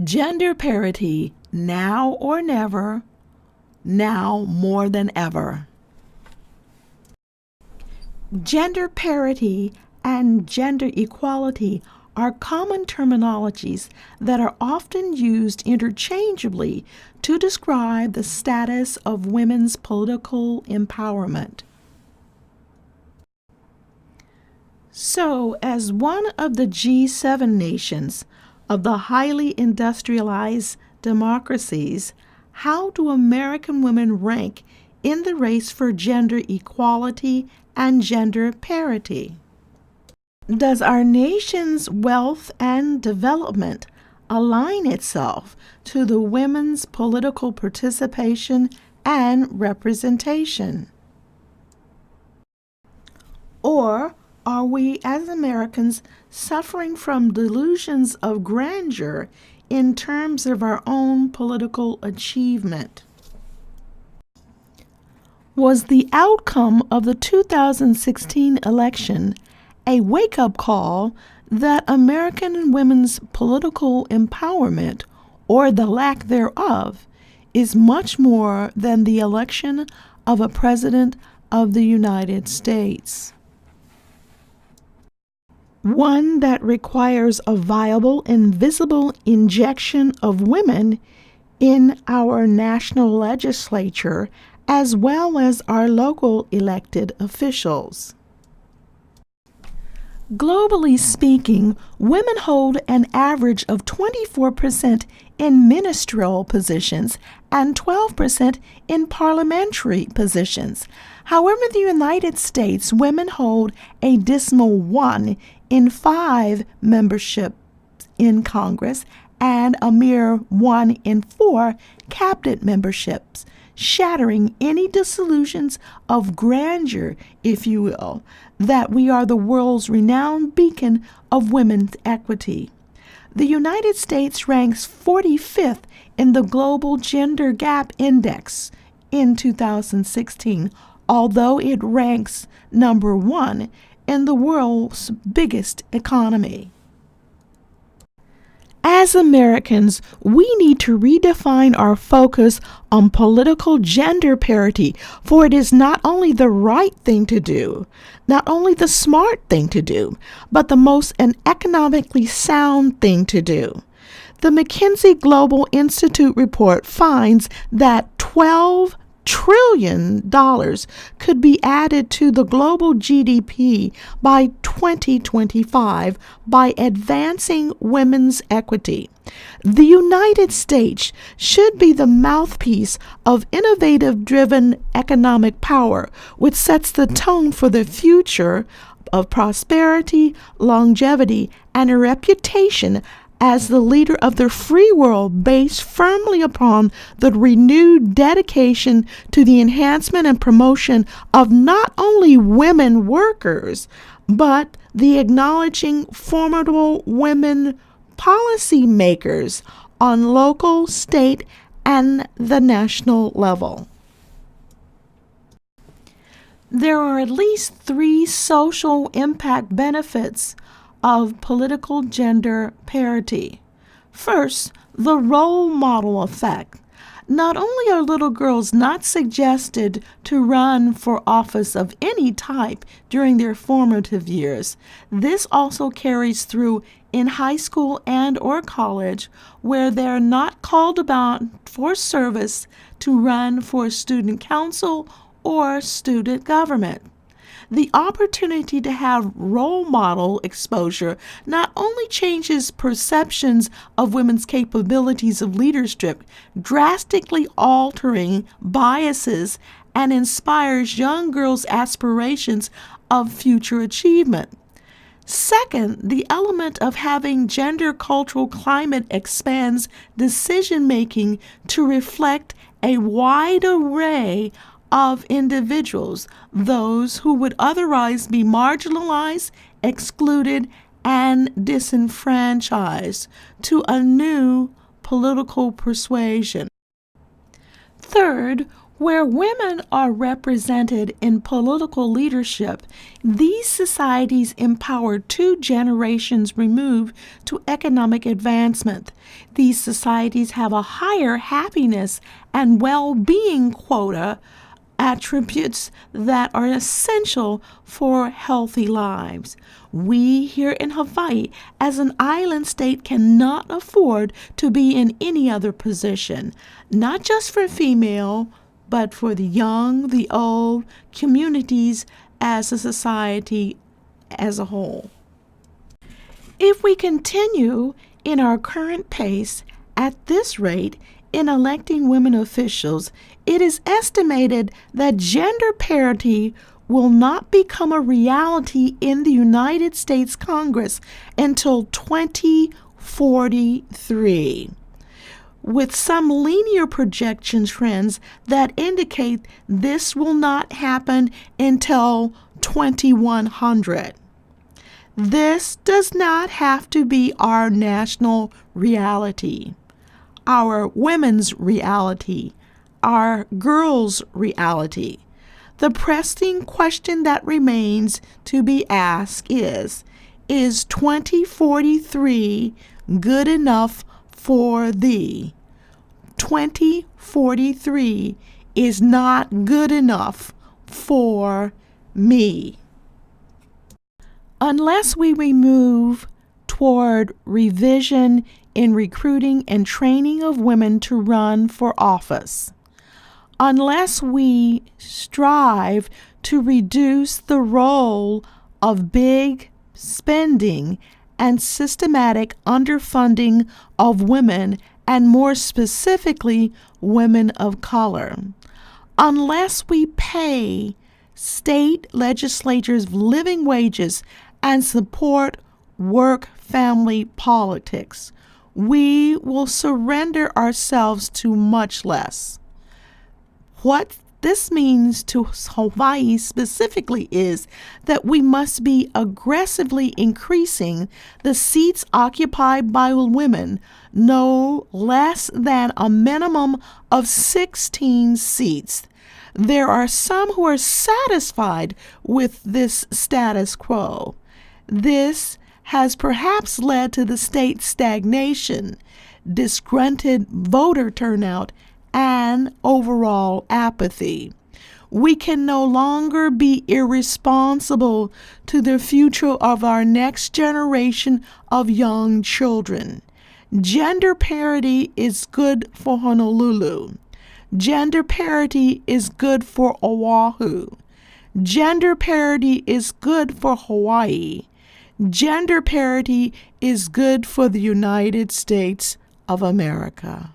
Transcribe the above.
Gender parity, now or never, now more than ever. Gender parity and gender equality are common terminologies that are often used interchangeably to describe the status of women's political empowerment. So, as one of the G7 nations of the highly industrialized democracies, how do American women rank in the race for gender equality and gender parity? Does our nation's wealth and development align itself to the women's political participation and representation? Or are we as Americans suffering from delusions of grandeur in terms of our own political achievement? Was the outcome of the 2016 election a wake-up call that American women's political empowerment, or the lack thereof, is much more than the election of a president of the United States? One that requires a viable and visible injection of women in our national legislature as well as our local elected officials. Globally speaking, women hold an average of 24% in ministerial positions and 12% in parliamentary positions. However, in the United States, women hold a dismal 1 in 5 memberships in Congress and a mere 1 in 4 cabinet memberships, shattering any delusions of grandeur, if you will, that we are the world's renowned beacon of women's equity. The United States ranks 45th in the Global Gender Gap Index in 2016, although it ranks number 1 in the world's biggest economy. As Americans, we need to redefine our focus on political gender parity, for it is not only the right thing to do, not only the smart thing to do, but the most and economically sound thing to do. The McKinsey Global Institute report finds that $12 trillion could be added to the global GDP by 2025 by advancing women's equity. The United States should be the mouthpiece of innovative-driven economic power, which sets the tone for the future of prosperity, longevity, and a reputation as the leader of the free world based firmly upon the renewed dedication to the enhancement and promotion of not only women workers, but the acknowledging formidable women policy makers on local, state, and the national level. There are at least 3 social impact benefits of political gender parity. First, the role model effect. Not only are little girls not suggested to run for office of any type during their formative years, this also carries through in high school and or college, where they're not called upon for service to run for student council or student government. The opportunity to have role model exposure not only changes perceptions of women's capabilities of leadership, drastically altering biases, and inspires young girls' aspirations of future achievement. Second, the element of having gender cultural climate expands decision-making to reflect a wide array of individuals, those who would otherwise be marginalized, excluded, and disenfranchised, to a new political persuasion. Third, Where women are represented in political leadership, these societies empower two generations removed to economic advancement. These societies have a higher happiness and well-being quota, attributes that are essential for healthy lives. We here in Hawaii, as an island state, cannot afford to be in any other position, not just for female, but for the young, the old, communities as a society as a whole. If we continue in our current pace at this rate in electing women officials, it is estimated that gender parity will not become a reality in the United States Congress until 2043, with some linear projection trends that indicate this will not happen until 2100. This does not have to be our national reality, our women's reality, our girls' reality. The pressing question that remains to be asked is 2043 good enough for thee? 2043 is not good enough for me. Unless we move toward revision in recruiting and training of women to run for office, unless we strive to reduce the role of big spending and systematic underfunding of women, and more specifically women of color, unless we pay state legislatures living wages and support work-family politics, we will surrender ourselves to much less. What this means to Hawaii specifically is that we must be aggressively increasing the seats occupied by women no less than a minimum of 16 seats. There are some who are satisfied with this status quo. This has perhaps led to the state's stagnation, disgruntled voter turnout, and overall apathy. We can no longer be irresponsible to the future of our next generation of young children. Gender parity is good for Honolulu. Gender parity is good for Oahu. Gender parity is good for Hawaii. Gender parity is good for the United States of America.